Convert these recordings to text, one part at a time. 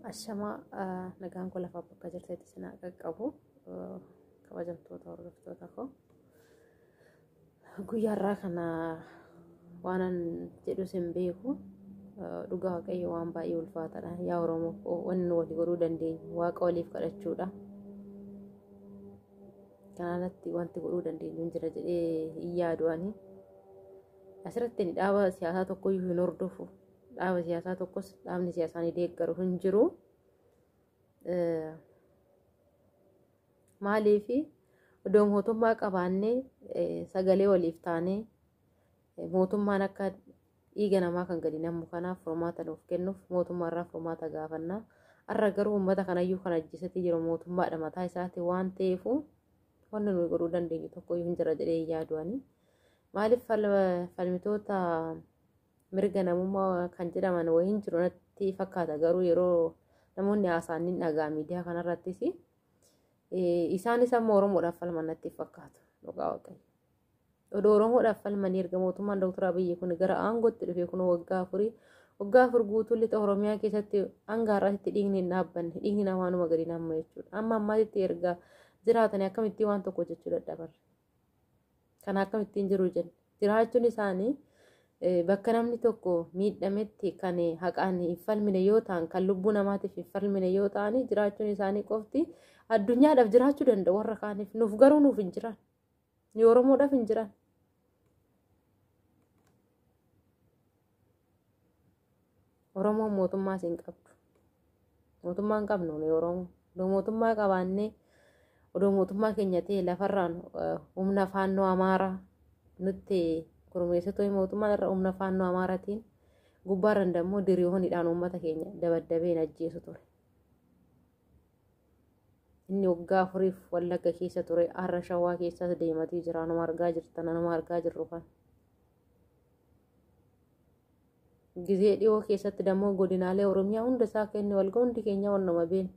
Ashama nagaan koo lafa bakka jirtetti sinaa qaqqabu kabajamtoota hordoftoota koo guyyaarraa kana waanan jedhu sin beeku dhugaa waaqayyo waan baay'ee ulfaataadha yaa Oromoo wanni walii godhuu dandeenyu waaqa waliif kadhachuudha kanarratti wanti godhuu dandeenyu jira jedhee iyyaadu ani asirratti ni dhaaba siyaasaa tokko hin hordofu dhaaba siyaasaa tokkos dhaabni siyaasaa ni deeggaru hin jiru maaliifi odoo mootummaa qabaannee sagalee waliif taanee mootummaan akka dhiiga namaa kan gadi namu kanaaf furmaata nuuf kennuuf mootummaarraa furmaata gaafannaa har'a garuu uummata kanayyuu kan ajjeesatti jiru mootummaadha mataa isaati waan ta'eefu wanni nuyi godhuu dandeenyu tokko hin jira jedhee yaadu ani maaliif falmitoota mirga namummaa kan jedhaman wayiin jiru natti fakkaata garuu yeroo namoonni haasa'anii dhagaa miidiyaa kanarrattis isaanis amma Oromoodhaaf falman natti fakkaatu dhugaa waaqayyo odoo Oromoodhaaf falmanii erga mootummaan Dr. Abiyyi kun gara aangootti dhufee kun waggaa afur guutuu lixa Oromiyaa keessatti hanga har'aatti dhiigni hin dhaabbanne dhiigni namaanuma gadi namma jechuudha amma ammaatitti erga jiraatanii akkamittiin waan tokko jechuu dadhabarre kan akkamittiin jiru jenna jiraachuun isaanii bakka namni tokko miidhametti kan haqaan hin falmine yoo ta'an kan lubbuu namaatiif hin falmine yoo ta'an jiraachuun isaanii qofti addunyaadhaaf jiraachuu danda'u warra kaaniif nuuf garuu nuuf hin jiran ni Oromoodhaaf hin jiran Oromoon mootummaa hin qabdu mootummaan qabnu ni Oromoo odoo mootummaa qabaannee odoo mootummaa keenya ta'e lafarraan humna faannoo Amaaraa nutti gurmeessitoo mootummaan irra humna faannoo Amaaraatiin gubbaarran dammoo diriyooniidhaan uummata keenya dabaddabeen ajjeesu ture inni waggaa afuriif Wallagga keessa ture har'a Shawaa keessas deematii jira nama argaa jirtan nama argaa jirru kan gizee dhiyoo keessatti dammoo godinaalee Oromiyaa hunda isaa kenne walga hundi keenya wannuma beenu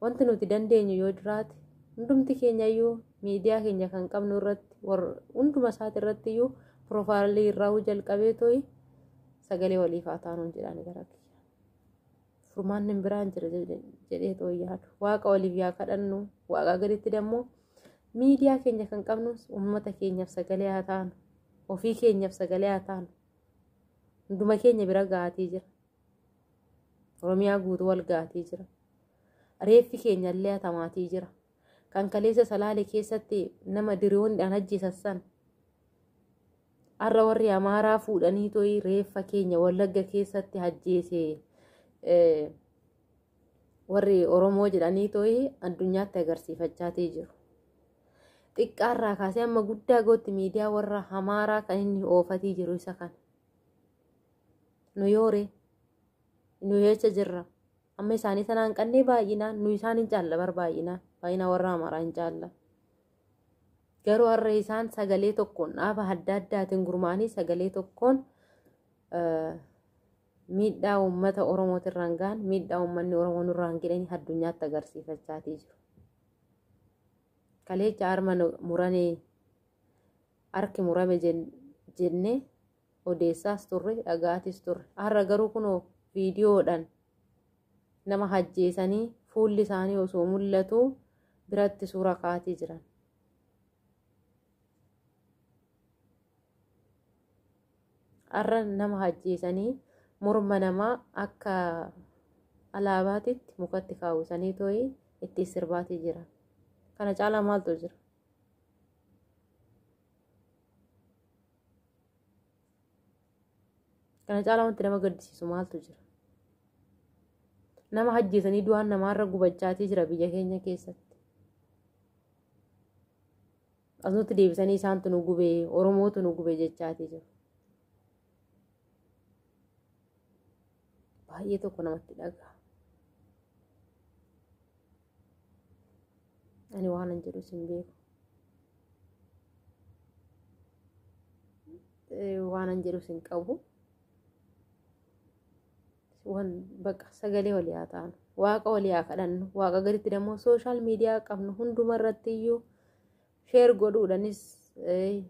wanti nuti dandeenyu yoo jiraate hundumti keenyayyuu miidiyaa keenya kan qabnu irratti hunduma isaati irratti iyyuu piroofaayilii irraa jalqabee to'i sagalee waliif haa taanu jedhani gara kiyya furmaanni biraan jira jedhee to'i yaadu waaqa waliif yaa kadhannu waaqa gaditti dammoo miidiyaa keenya kan qabnu uummata keenyaaf sagalee haa taanu ofii keenyaaf sagalee haa taanu hunduma keenya bira gaatii jira Oromiyaa guutuu wal gaatii jira reeffi keenya illee hatamaatii jira kan kaleessa Salaalee keessatti nama diriyooniidhaan ajjeessan har'a warri Amaaraa fuudhanii to'i reeffa keenya Wallagga keessatti ajjeese warri Oromoo jedhanii to'i addunyaatti agarsiifachaatii jiru xiqqaarraa kaasee amma guddaa gootti miidiyaa warra Amaaraa kan inni oofatii jiru isa kan nu yoore nu yecha jirra amma isaanii sanaan qannee baay'inaan nu isaan hin caalla baay'ina warra Amaaraa hin caalla garuu har'a isaan sagalee tokkoon dhaaba adda addaatiin gurmaanii sagalee tokkoon miidhaa uummata Oromootirraan gaan miidhaa uummanni Oromoo nurraan gidhanii addunyaatti agarsiifachaatii jiru kaleecha harma muranii harki murame jennee odeessaas turre dhagaatis turre har'a garuu kunoo viidiyoodhaan nama ajjeesanii fuulli isaanii osoo mul'atu biratti suura kaatii jiran har'a nama ajjeesanii morma namaa akka alaabaatitti mukatti kaawwisanii to'i itti sirbaatii jiran kana caalaa maaltu jira kana caalaa wanti nama gaddisiisu maaltu jira nama ajjeesanii du'aan namaarra gubachaatii jira biyya keenya keessatti asnutti deebisanii isaantu nu gubee Oromootu nu gubee jechaatii jiru baay'ee tokko namatti dhagaa ani waanan jedhu sin beeku waanan jedhu sin qabu wan bakka sagalee walii haa taanu waaqa walii haa kadhannu waaqa gaditti dammoo sooshaal miidiyaa qabnu hunduma irratti iyyuu sheer godhuudhaanis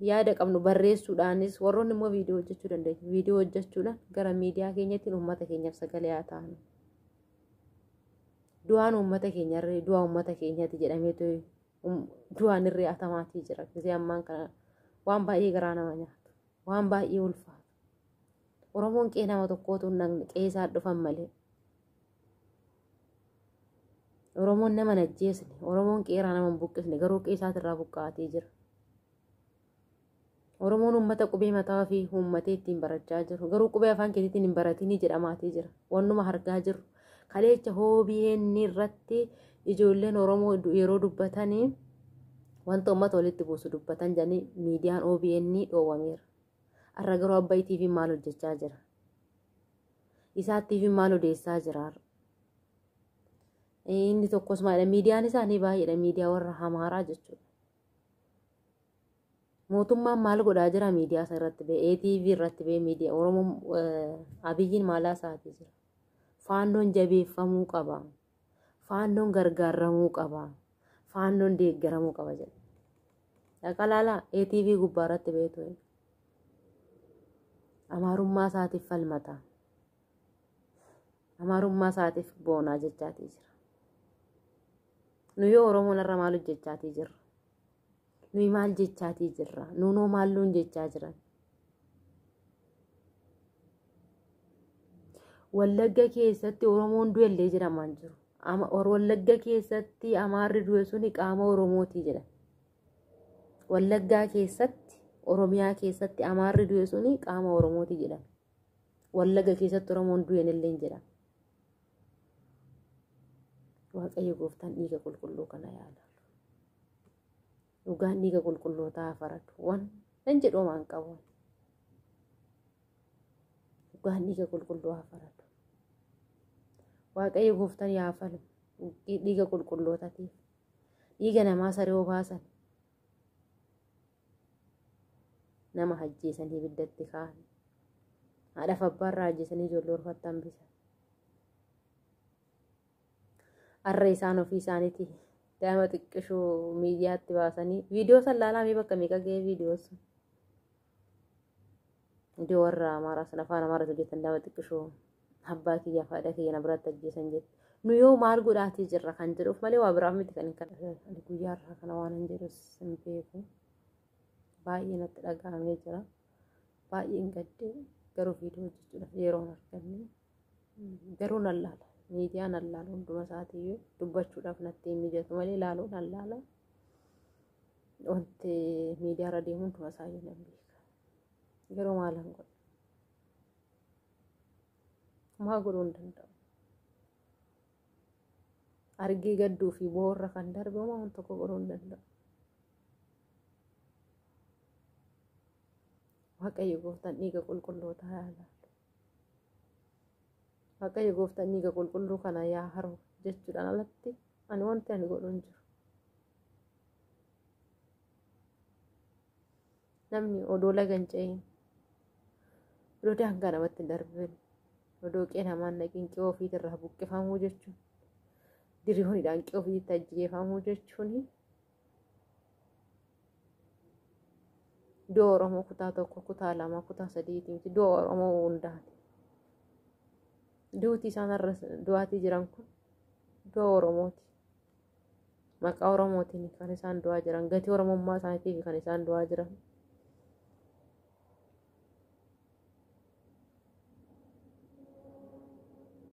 yaada qabnu barreessuudhaanis warroonni immoo viidiyoo hojjechuu danda'u viidiyoo hojjechuudhaan gara miidiyaa keenyatti uummata keenyaaf sagalee haa taanu du'aan uummata keenyarree du'a uummata keenyatti jedhameetu du'aan irree atamaatii jira gisee ammaan kana waan baay'ee garaa nama nyaatu waan baay'ee ulfaatu oromoon qee nama tokkootu naqni qeesaa dhufan malee oromoon nama najjeesne oromoon qeeraa nama buqqisne garuu qeesaatirraa buqqaatee jira oromoon uummata qubee mataa fi uummatee ittiin barachaa jiru garuu qubee afaan keetiitiin hin baratinii jedhamaatii jira wannuma argaa jiru kaleecha OBN irratti ijoolleen oromoo yeroo dubbatanii wanta uummata walitti buusu dubbatan jedhanii miidiyaan OBN dhoowwameera arra garuu Abbaay TV maal hojjechaa jira isaatti fi maal odeessaa jira inni tokkos maal miidiyaan isaanii baay'eedha miidiyaa warra hamaaraa jechuudha mootummaan maal godhaa jira miidiyaa isaa irratti ba'e ATV irratti ba'e miidiyaa oromoo Abiyyiin maalaa isaatii jira faannoon jabeeffamuu qaba faannoon gargaaramuu qaba faannoon deeggaramuu qaba jedha dhaqalaala ATV gubbaa irratti ba'eetu amaarummaa isaatiif falmata amaarummaa isaatiif boonaa jechaatii jira nuyi oromoon irra maal hojjechaatii jirra nuyi maal jechaatii jirra nuunoo maalluun jechaa jiran Wallagga keessatti oromoon du'ellee jedhamaan jiru Wallagga keessatti amaarri du'e suni qaama oromootii jedha Wallaggaa keessatti oromiyaa keessatti amaarri du'e suni qaama oromootii jedha Wallagga keessatti oromoon du'enillee jedha Waaqayyo gooftaan dhiiga qulqulluu kana yaala dhugaan dhiiga qulqullootaa faradu waan nan jedhoomaan qabu dhugaan dhiiga qulqulluu faradu Waaqayyo gooftaan yaafalu dhiiga qulqullootaatiif dhiiga namaa saree obaasan nama hajjeesanii ibiddatti kaa'an haadha abbaarraa hajjeesanii ijoollee orfatti hambisan arra isaan ofii isaaniiti daa'ima xiqqishuu miidiyaatti baasanii viidiyoo sallaalaa bakka meeqa ga'ee viidiyoo sun iddoo warra amaaraa sana afaan amaaraa hojjetan daa'ima xiqqishuu abbaa kiyya faadha kiyya na biratti ajjeesan jedhu nu yoo maal godhaatii jirra kan jedhuuf malee waa biraaf miti kan hin guyyaa irraa kana waan hin jedhus hin beeku baay'ee natti dhaga'amee jira baay'een gaddee garuu viidiyoo hojjechuudhaaf yeroon arganne garuu nan laala miidiyaan allaala hunduma isaatiiyyuu dubbachuudhaaf natti hin mijatu malee laaluun allaala wanti miidiyaa irra deemu hunduma isaayyuu nan beeka garuu maalan godha maa godhuu hin danda'u argee gadduu fi boorra kan darbe waan tokko godhuu hin danda'u Waaqayyo gooftaan dhiiga qulqullootaa yaa laatu Waaqayyo gooftaan dhiiga qulqulluu kana yaa haru jechuudhaan alatti ani wanti ani godhu hin jiru namni odoo laga hin ce'in odoo daangaa namatti hin darbin odoo qee namaan naqiin qe'oo ofiitirraa buqqifamuu jechuun diriyoonidhaan qe'oo ofiitti ajjeefamuu jechuun iddoo Oromoo kutaa tokko kutaa lama kutaa sadiitii miti iddoo Oromoo hundaati duuti isaan irra du'aatii jiran kun iddoo Oromooti maqaa Oromootiin kan isaan du'aa jiran gatii Oromummaa isaaniitiif kan isaan du'aa jiran